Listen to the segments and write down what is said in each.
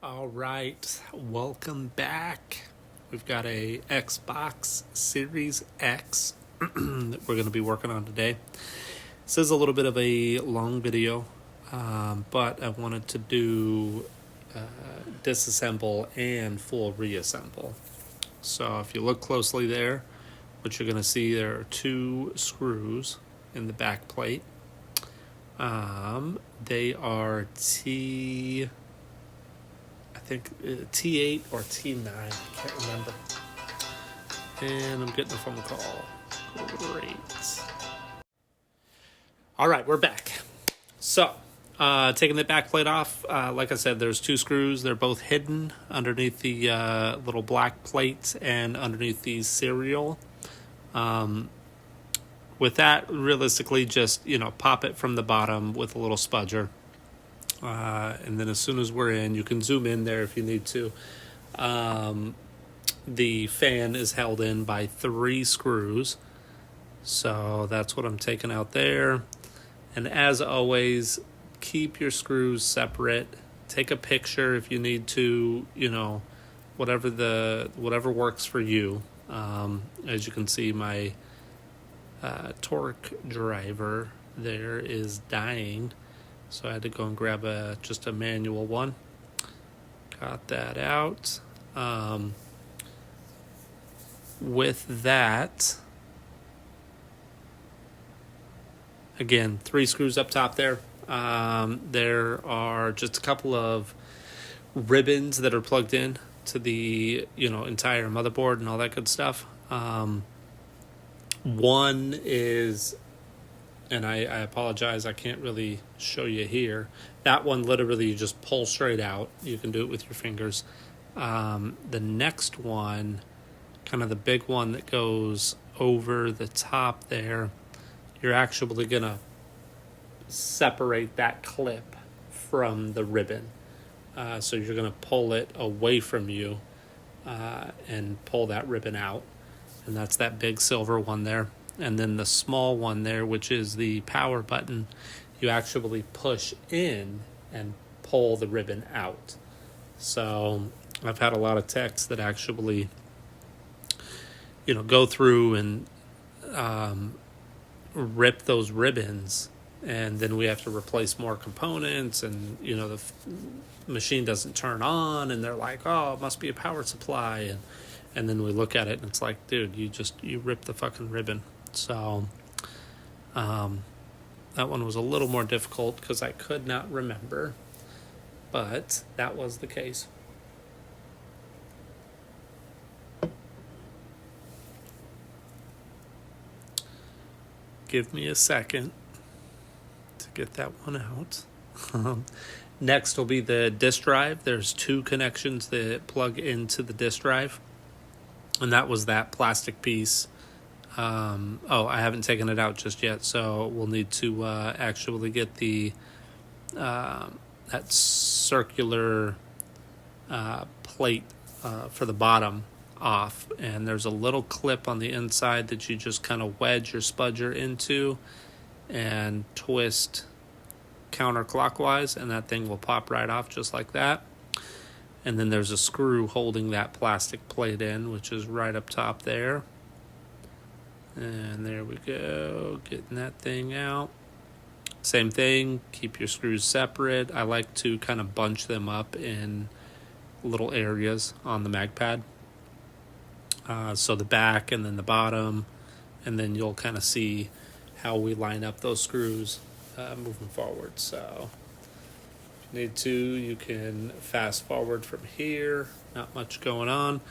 All right, welcome back. We've got a Xbox Series X that we're going to be working on today. This is a little bit of a long video, but I wanted to do disassemble and full reassemble. So if you look closely there, what you're going to see, there are two screws in the back plate. They are T8 or T9, I can't remember. And I'm getting a phone call. Great. All right, we're back. So, taking the back plate off, like I said, there's two screws. They're both hidden underneath the little black plate and underneath the serial. With that, realistically, just, pop it from the bottom with a little spudger. And then as soon as we're in, you can zoom in there if you need to. The fan is held in by 3 screws. So that's what I'm taking out there. And as always, keep your screws separate. Take a picture if you need to, whatever works for you. As you can see, my torque driver there is dying. So I had to go and grab just a manual one. Got that out. With that, again, 3 screws up top there. There are just a couple of ribbons that are plugged in to the entire motherboard and all that good stuff. One is, and I apologize, I can't really show you here. That one literally you just pull straight out. You can do it with your fingers. The next one, kind of the big one that goes over the top there, you're actually going to separate that clip from the ribbon. So you're going to pull it away from you and pull that ribbon out. And that's that big silver one there. And then the small one there, which is the power button, you actually push in and pull the ribbon out. So I've had a lot of techs that actually, go through and rip those ribbons, and then we have to replace more components, and the machine doesn't turn on, and they're like, oh, it must be a power supply, and then we look at it and it's like, dude, you ripped the fucking ribbon. So that one was a little more difficult because I could not remember, but that was the case. Give me a second to get that one out. Next will be the disk drive. There's 2 connections that plug into the disk drive, and that was that plastic piece. I haven't taken it out just yet, so we'll need to actually get the that circular plate for the bottom off, and there's a little clip on the inside that you just kind of wedge your spudger into and twist counterclockwise, and that thing will pop right off just like that. And then there's a screw holding that plastic plate in, which is right up top there. And there we go, getting that thing out. Same thing, keep your screws separate. I like to kind of bunch them up in little areas on the mag pad. So the back and then the bottom, and then you'll kind of see how we line up those screws moving forward. So if you need to, you can fast forward from here. Not much going on.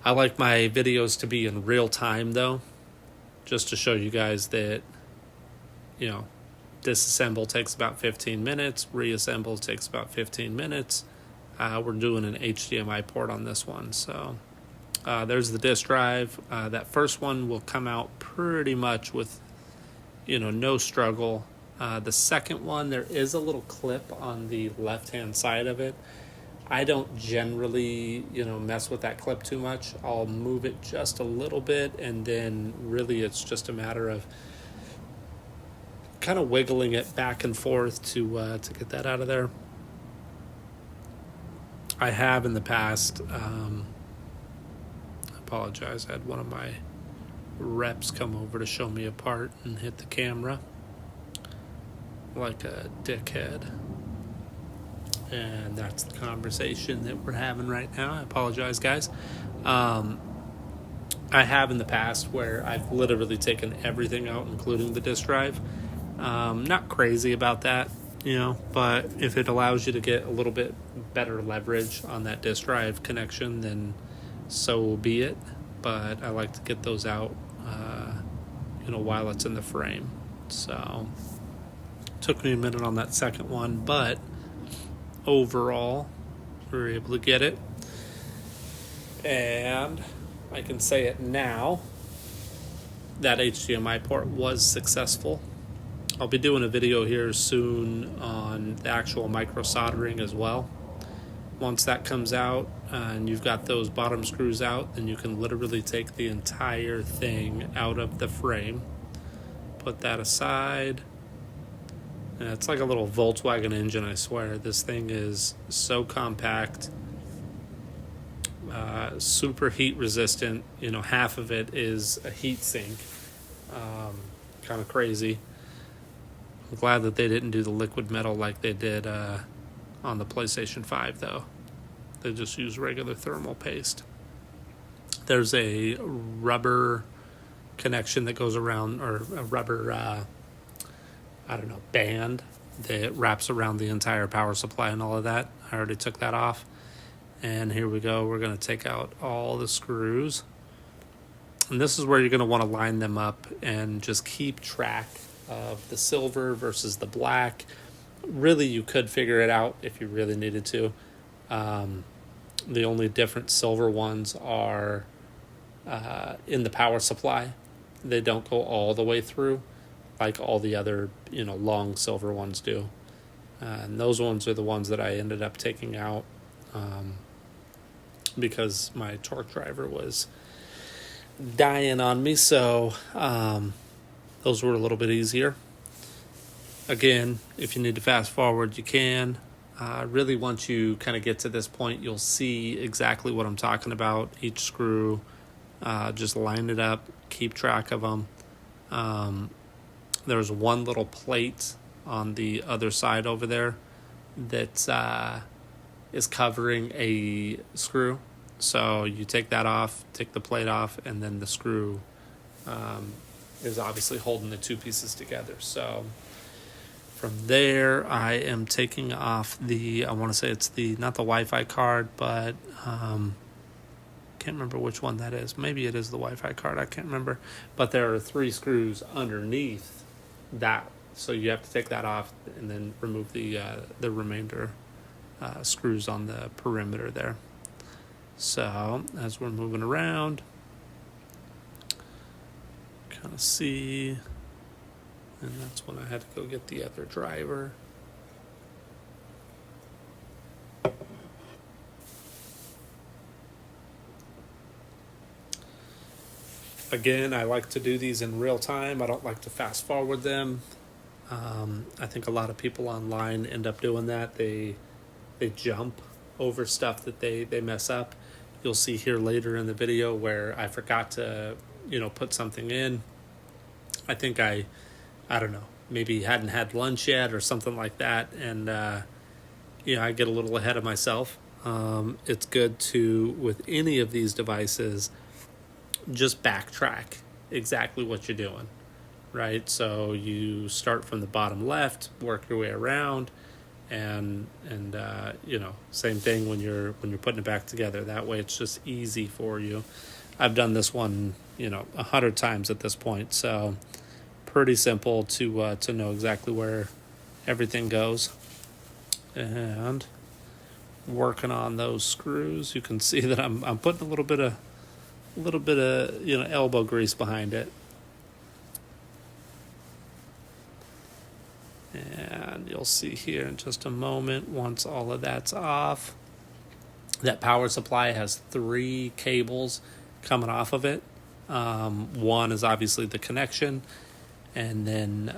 I like my videos to be in real time though, just to show you guys that, disassemble takes about 15 minutes, reassemble takes about 15 minutes. We're doing an HDMI port on this one, so there's the disk drive. That first one will come out pretty much with, no struggle. The second one, there is a little clip on the left-hand side of it. I don't generally, mess with that clip too much. I'll move it just a little bit, and then really it's just a matter of kind of wiggling it back and forth to get that out of there. I have in the past, I apologize, I had one of my reps come over to show me a part and hit the camera like a dickhead. And that's the conversation that we're having right now. I apologize, guys. I have in the past where I've literally taken everything out, including the disk drive. Not crazy about that, but if it allows you to get a little bit better leverage on that disk drive connection, then so be it. But I like to get those out, while it's in the frame. So took me a minute on that second one, but overall, we were able to get it. And I can say it now, that HDMI port was successful. I'll be doing a video here soon on the actual micro soldering as well. Once that comes out and you've got those bottom screws out, then you can literally take the entire thing out of the frame. Put that aside. And it's like a little Volkswagen engine, I swear. This thing is so compact. Super heat resistant. Half of it is a heat sink. Kind of crazy. I'm glad that they didn't do the liquid metal like they did on the PlayStation 5, though. They just use regular thermal paste. There's a rubber connection that goes around, or a rubber, band that wraps around the entire power supply and all of that. I already took that off. And here we go. We're going to take out all the screws. And this is where you're going to want to line them up and just keep track of the silver versus the black. Really, you could figure it out if you really needed to. The only different silver ones are in the power supply. They don't go all the way through like all the other, long silver ones do. And those ones are the ones that I ended up taking out because my torque driver was dying on me. So those were a little bit easier. Again, if you need to fast forward, you can. Really, once you kind of get to this point, you'll see exactly what I'm talking about. Each screw, just line it up, keep track of them. There's one little plate on the other side over there that is covering a screw. So you take that off, take the plate off, and then the screw is obviously holding the two pieces together. So from there, I am taking off I want to say it's not the Wi-Fi card, but can't remember which one that is. Maybe it is the Wi-Fi card. I can't remember. But there are 3 screws underneath that. So you have to take that off and then remove the remainder screws on the perimeter there. So as we're moving around, kind of see, and that's when I had to go get the other driver. Again, I like to do these in real time. I don't like to fast forward them. I think a lot of people online end up doing that. They jump over stuff that they mess up. You'll see here later in the video where I forgot to, put something in. I think I don't know, maybe hadn't had lunch yet or something like that. And, I get a little ahead of myself. It's good to, with any of these devices, just backtrack exactly what you're doing, right? So you start from the bottom left, work your way around, and same thing when you're putting it back together. That way it's just easy for you. I've done this one 100 times at this point, so pretty simple to know exactly where everything goes. And working on those screws, you can see that I'm putting a little bit of elbow grease behind it. And you'll see here in just a moment, once all of that's off, that power supply has 3 cables coming off of it. One is obviously the connection, and then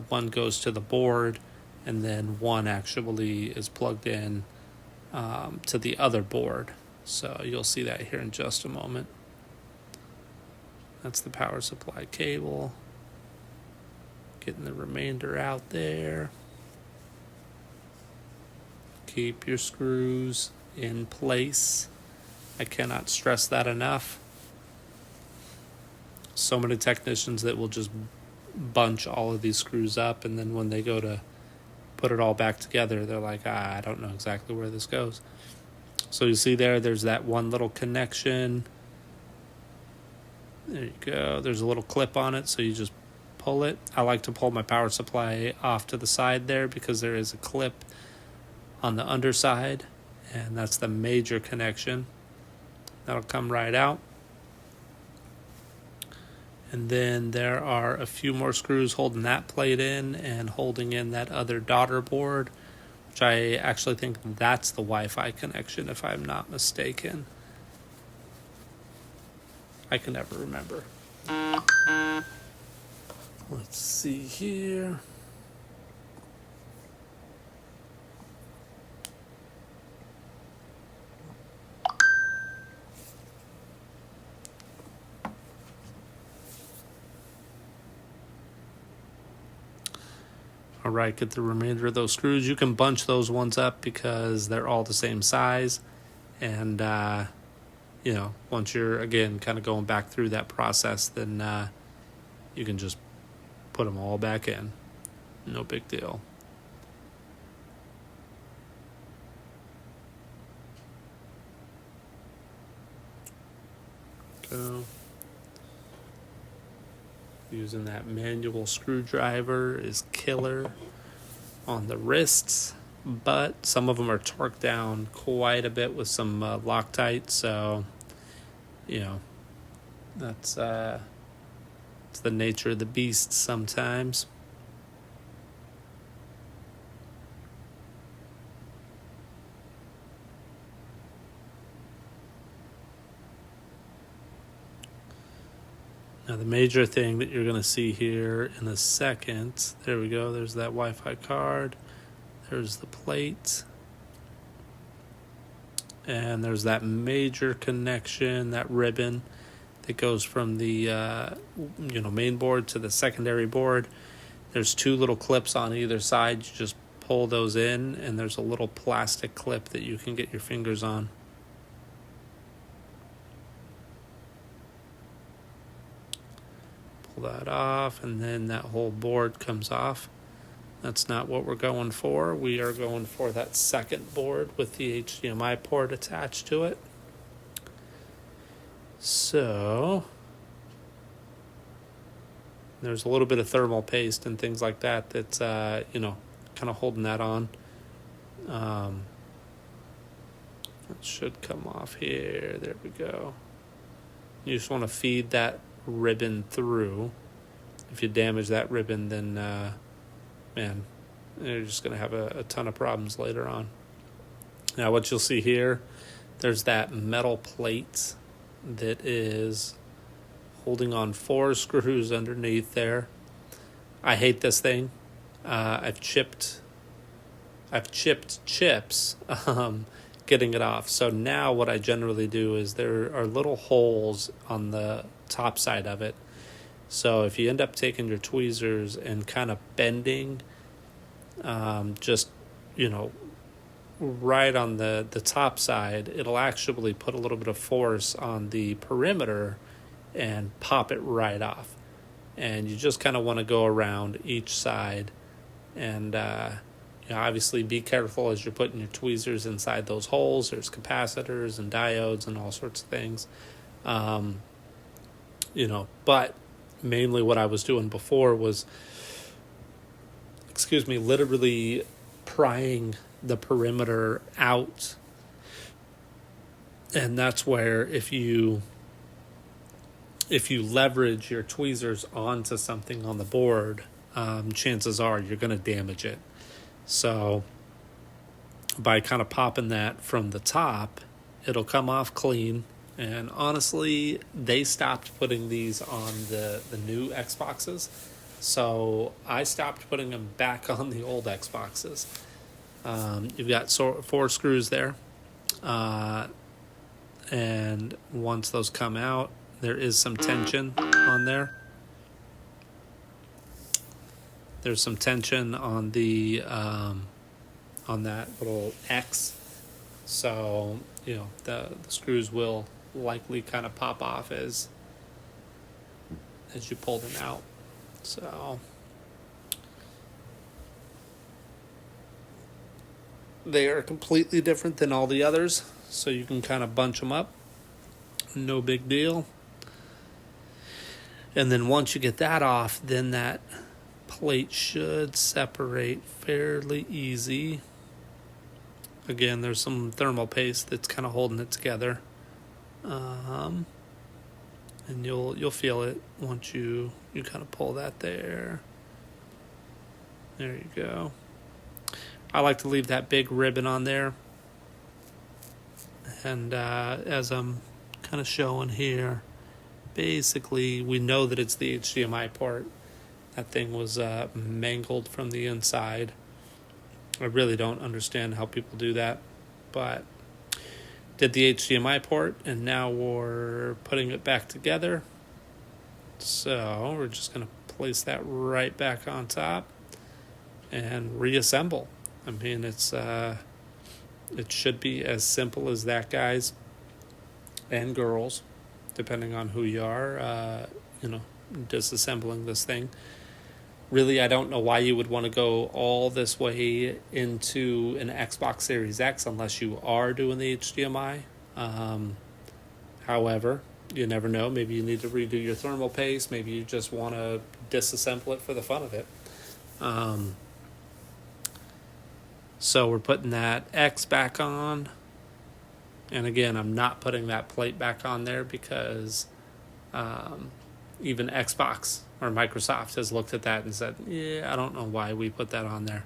one goes to the board, and then one actually is plugged in to the other board. So you'll see that here in just a moment. That's the power supply cable. Getting the remainder out there. Keep your screws in place. I cannot stress that enough. So many technicians that will just bunch all of these screws up, and then when they go to put it all back together, they're like, I don't know exactly where this goes. So you see there's that one little connection. There you go. There's a little clip on it, so you just pull it. I like to pull my power supply off to the side there because there is a clip on the underside, and that's the major connection. That'll come right out. And then there are a few more screws holding that plate in and holding in that other daughter board, which I actually think that's the Wi-Fi connection, if I'm not mistaken. I can never remember. Let's see here. All right, get the remainder of those screws. You can bunch those ones up because they're all the same size. And, once you're, again, kind of going back through that process, then you can just put them all back in. No big deal. Go. Using that manual screwdriver is killer on the wrists, but some of them are torqued down quite a bit with some Loctite, so that's it's the nature of the beast sometimes. Now the major thing that you're going to see here in a second, there we go, there's that Wi-Fi card, there's the plate, and there's that major connection, that ribbon that goes from the main board to the secondary board. There's two little clips on either side. You just pull those in, and there's a little plastic clip that you can get your fingers on. That off, and then that whole board comes off. That's not what we're going for. We are going for that second board with the HDMI port attached to it. So there's a little bit of thermal paste and things like that that's kind of holding that on. It should come off here. There we go. You just want to feed that ribbon through. If you damage that ribbon, then you're just going to have a ton of problems later on. Now what you'll see here, there's that metal plate that is holding on 4 screws underneath there. I hate this thing. I've chipped chips getting it off. So now what I generally do is there are little holes on the top side of it. So if you end up taking your tweezers and kind of bending right on the top side, it'll actually put a little bit of force on the perimeter and pop it right off. And you just kind of want to go around each side and obviously be careful as you're putting your tweezers inside those holes. There's capacitors and diodes and all sorts of things. But mainly what I was doing before was, literally prying the perimeter out. And that's where if you leverage your tweezers onto something on the board, chances are you're going to damage it. So by kind of popping that from the top, it'll come off clean. And honestly, they stopped putting these on the new Xboxes. So I stopped putting them back on the old Xboxes. You've got 4 screws there. And once those come out, there is some tension on there. There's some tension on the on that little X. So, the screws will likely kind of pop off as you pull them out. So they are completely different than all the others. So you can kind of bunch them up. No big deal. And then once you get that off, then that plate should separate fairly easy. Again, there's some thermal paste that's kind of holding it together. And you'll feel it once you kind of pull that there. There you go. I like to leave that big ribbon on there. And as I'm kind of showing here, basically we know that it's the HDMI port. That thing was mangled from the inside. I really don't understand how people do that, but did the HDMI port, and now we're putting it back together. So we're just going to place that right back on top and reassemble. I mean, it should be as simple as that, guys and girls, depending on who you are, disassembling this thing. Really, I don't know why you would want to go all this way into an Xbox Series X unless you are doing the HDMI. However, you never know. Maybe you need to redo your thermal paste. Maybe you just want to disassemble it for the fun of it. So we're putting that X back on. And again, I'm not putting that plate back on there because even Xbox or Microsoft has looked at that and said, I don't know why we put that on there.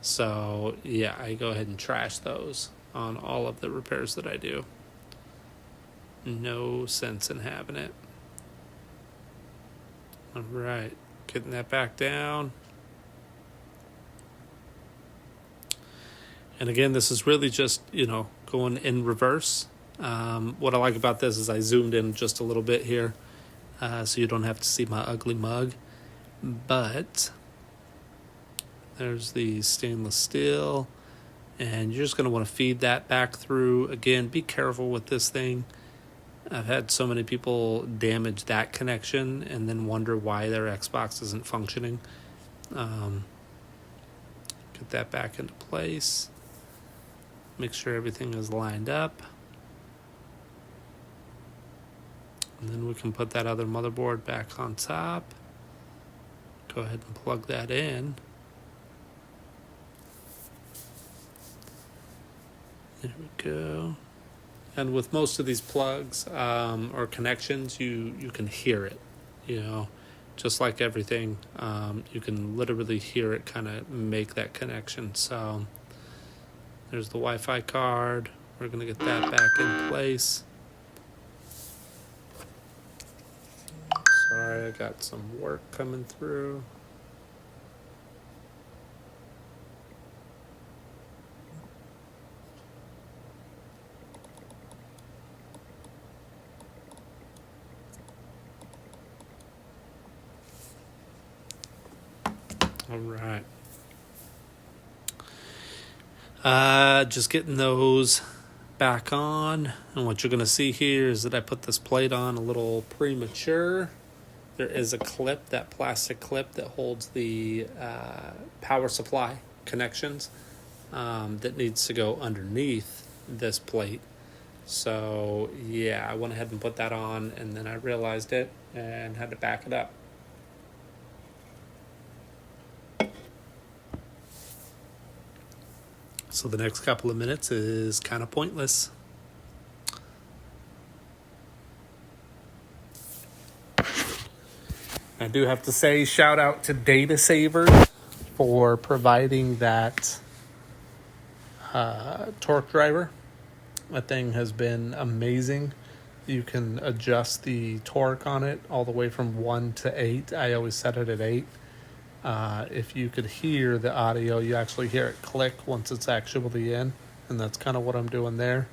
So, I go ahead and trash those on all of the repairs that I do. No sense in having it. All right, getting that back down. And again, this is really just, going in reverse. What I like about this is I zoomed in just a little bit here, so you don't have to see my ugly mug. But there's the stainless steel, and you're just going to want to feed that back through. Again, be careful with this thing. I've had so many people damage that connection and then wonder why their Xbox isn't functioning. Get that back into place. Make sure everything is lined up. And then we can put that other motherboard back on top. Go ahead and plug that in. There we go. And with most of these plugs or connections, you can hear it, just like everything. You can literally hear it kind of make that connection. So there's the Wi-Fi card. We're going to get that back in place. Sorry, I got some work coming through. All right. Just getting those back on. And what you're going to see here is that I put this plate on a little premature. There is a clip, that plastic clip that holds the power supply connections that needs to go underneath this plate. So, I went ahead and put that on, and then I realized it and had to back it up. So the next couple of minutes is kind of pointless. I do have to say shout out to Data Saver for providing that torque driver. That thing has been amazing. You can adjust the torque on it all the way from 1 to 8. I always set it at 8. If you could hear the audio, you actually hear it click once it's actually in, and that's kind of what I'm doing there.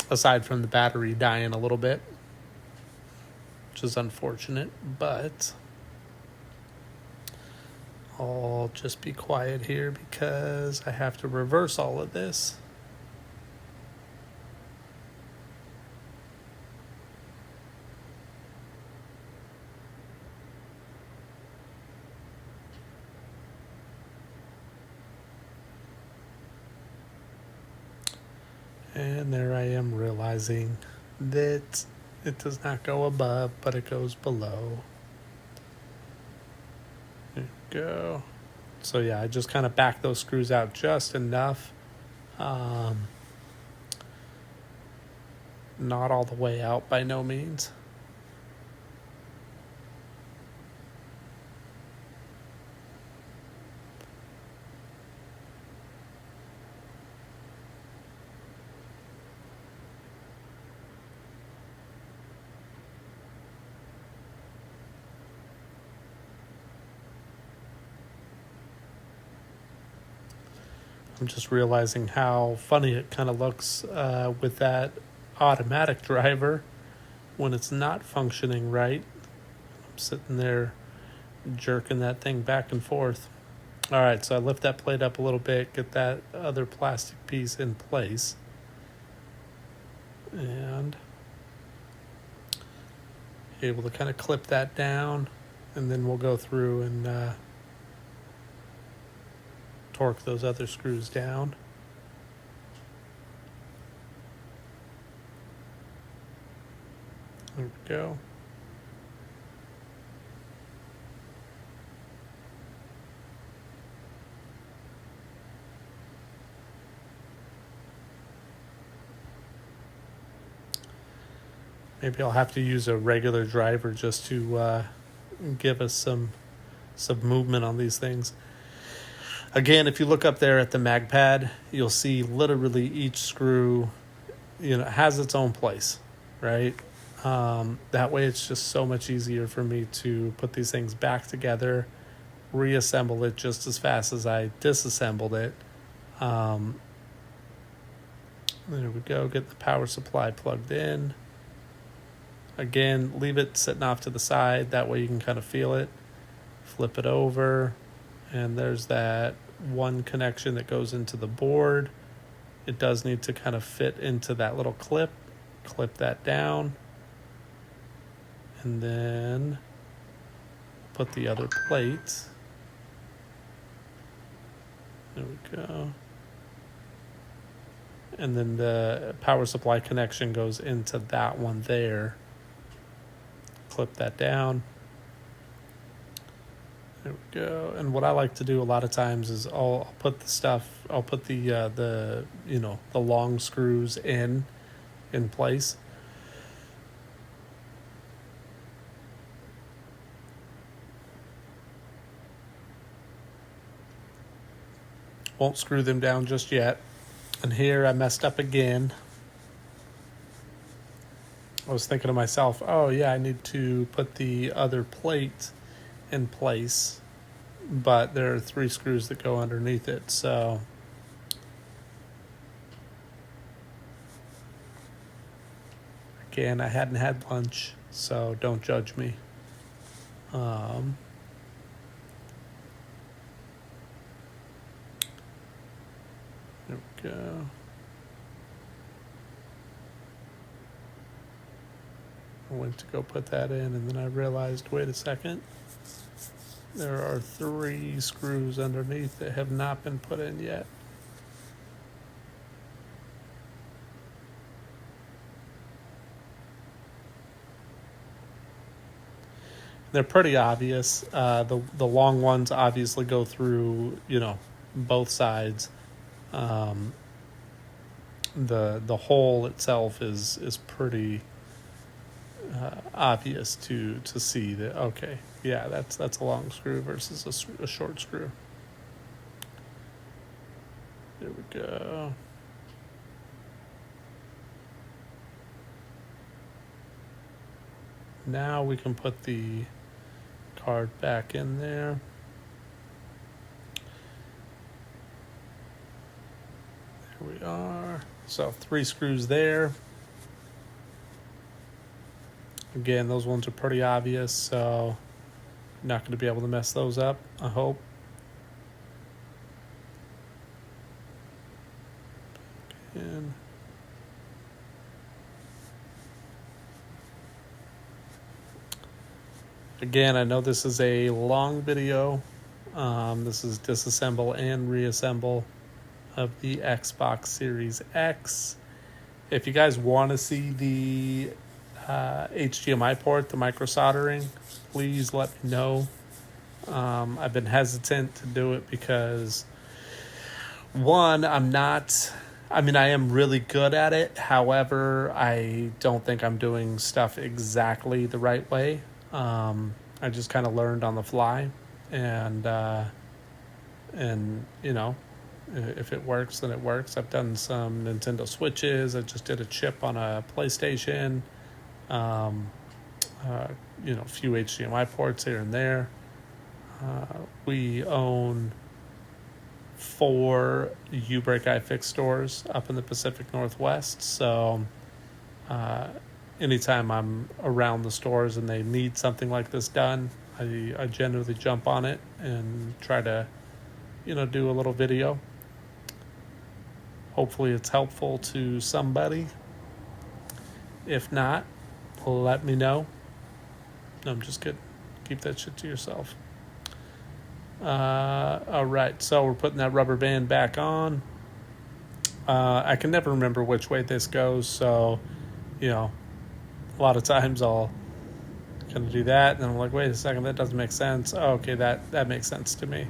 Aside from the battery dying a little bit, which is unfortunate, but I'll just be quiet here because I have to reverse all of this. And there I am realizing that it does not go above, but it goes below. There we go. So yeah, I just kind of back those screws out just enough. Not all the way out by no means. I'm just realizing how funny it kind of looks with that automatic driver when it's not functioning right. I'm sitting there jerking that thing back and forth. All right, so I lift that plate up a little bit, get that other plastic piece in place, and able to kind of clip that down, and then we'll go through and torque those other screws down. There we go. Maybe I'll have to use a regular driver just to give us some movement on these things. Again, if you look up there at the mag pad, you'll see literally each screw, has its own place, right? That way it's just so much easier for me to put these things back together, reassemble it just as fast as I disassembled it. There we go, get the power supply plugged in. Again, leave it sitting off to the side, that way you can kind of feel it. Flip it over, and there's that one connection that goes into the board. It does need to kind of fit into that little clip. Clip that down, and then put the other plate. There we go. And then the power supply connection goes into that one there. Clip that down. There we go. And what I like to do a lot of times is I'll put the long screws in place. Won't screw them down just yet. And here I messed up again. I was thinking to myself, oh yeah, I need to put the other plate in place, but there are 3 screws that go underneath it, so again, I hadn't had lunch, so don't judge me. There we go. I went to go put that in, and then I realized, wait a second, there are 3 screws underneath that have not been put in yet. They're pretty obvious. The long ones obviously go through, both sides. The hole itself is pretty obvious to see that. Okay, yeah, that's a long screw versus a short screw. There we go. Now we can put the card back in there. Here we are. So 3 screws there. Again, those ones are pretty obvious, so you're not going to be able to mess those up, I hope. And again, I know this is a long video. This is disassemble and reassemble of the Xbox Series X. If you guys want to see the HDMI port, the micro soldering, please let me know. I've been hesitant to do it because, one, I am really good at it. However, I don't think I'm doing stuff exactly the right way. I just kind of learned on the fly, and you know, if it works, then it works. I've done some Nintendo Switches. I just did a chip on a PlayStation. You know, a few HDMI ports here and there. We own 4 U-Break iFix stores up in the Pacific Northwest. So anytime I'm around the stores and they need something like this done, I generally jump on it and try to, you know, do a little video. Hopefully it's helpful to somebody. If not, let me know. No, I'm just kidding. Keep that shit to yourself. All right, so we're putting that rubber band back on. I can never remember which way this goes, so, you know, a lot of times I'll kind of do that, and then I'm like, wait a second, that doesn't make sense. Oh, okay, that makes sense to me.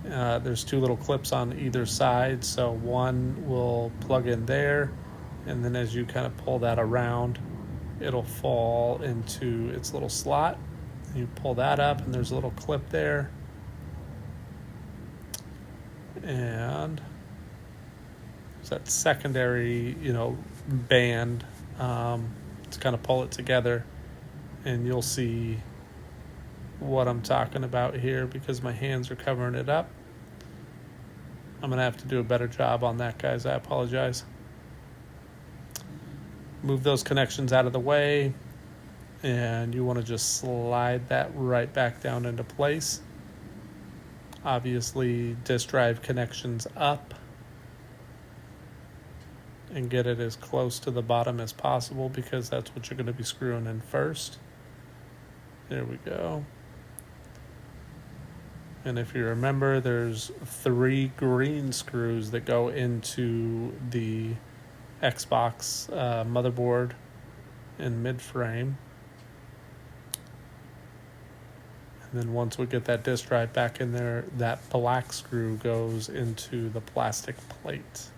There's 2 little clips on either side, so one will plug in there, and then as you kind of pull that around, it'll fall into its little slot. You pull that up, and there's a little clip there. And there's that secondary, you know, band to kind of pull it together. And you'll see what I'm talking about here because my hands are covering it up. I'm going to have to do a better job on that, guys. I apologize. Move those connections out of the way, and you want to just slide that right back down into place. Obviously, disk drive connections up and get it as close to the bottom as possible because that's what you're going to be screwing in first. There we go. And if you remember, there's 3 green screws that go into the Xbox motherboard and mid-frame. And then once we get that disk drive back in there, that black screw goes into the plastic plate.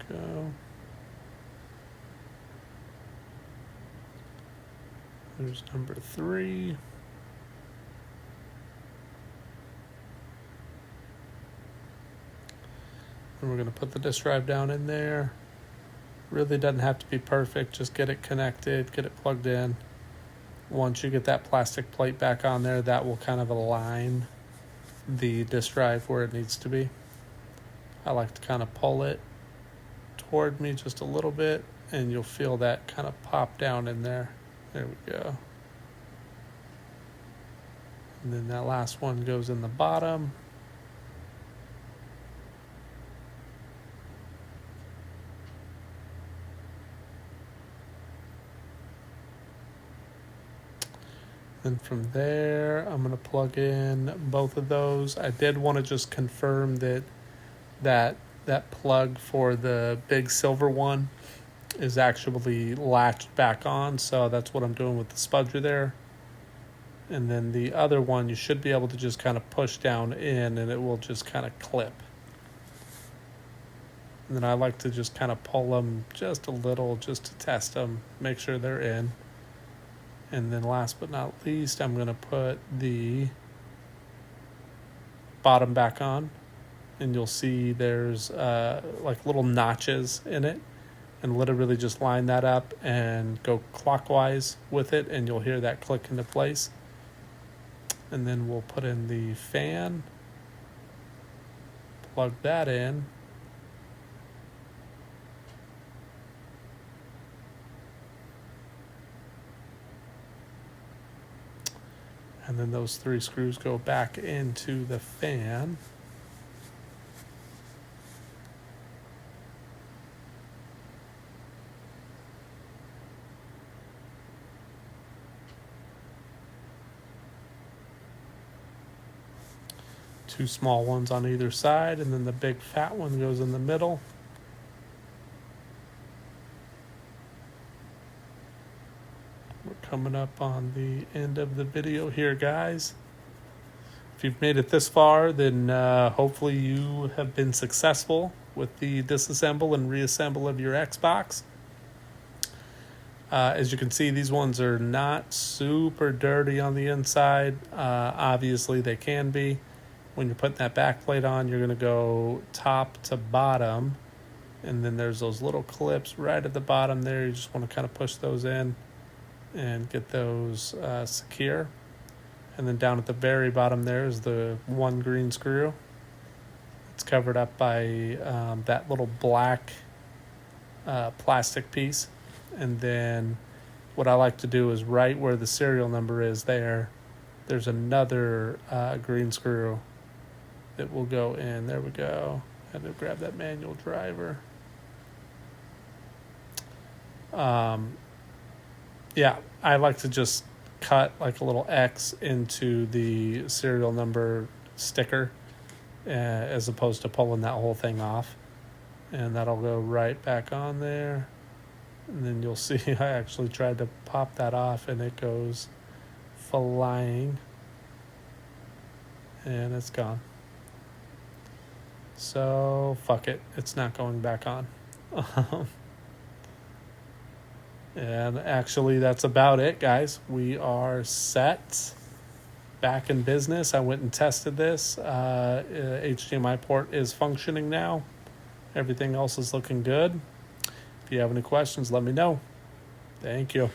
Go. There's number 3. And we're going to put the disk drive down in there. Really doesn't have to be perfect. Just get it connected, get it plugged in. Once you get that plastic plate back on there, that will kind of align the disk drive where it needs to be. I like to kind of pull it toward me just a little bit, and you'll feel that kind of pop down in there. There we go. And then that last one goes in the bottom. And from there, I'm going to plug in both of those. I did want to just confirm that plug for the big silver one is actually latched back on. So that's what I'm doing with the spudger there. And then the other one, you should be able to just kind of push down in and it will just kind of clip. And then I like to just kind of pull them just a little just to test them, make sure they're in. And then last but not least, I'm going to put the bottom back on. And you'll see there's like little notches in it. And literally just line that up and go clockwise with it. And you'll hear that click into place. And then we'll put in the fan, plug that in. And then those 3 screws go back into the fan. Two small ones on either side, and then the big fat one goes in the middle. We're coming up on the end of the video here, guys. If you've made it this far, then hopefully you have been successful with the disassemble and reassemble of your Xbox. As you can see, these ones are not super dirty on the inside. Obviously, they can be. When you're putting that back plate on, you're going to go top to bottom. And then there's those little clips right at the bottom there. You just want to kind of push those in and get those secure. And then down at the very bottom there is the one green screw. It's covered up by that little black plastic piece. And then what I like to do is right where the serial number is there's another green screw that will go in. There we go. Had to grab that manual driver. Yeah, I like to just cut like a little X into the serial number sticker as opposed to pulling that whole thing off. And that'll go right back on there. And then you'll see I actually tried to pop that off and it goes flying. And it's gone. So, fuck it. It's not going back on. And actually, that's about it, guys. We are set. Back in business. I went and tested this. HDMI port is functioning now. Everything else is looking good. If you have any questions, let me know. Thank you.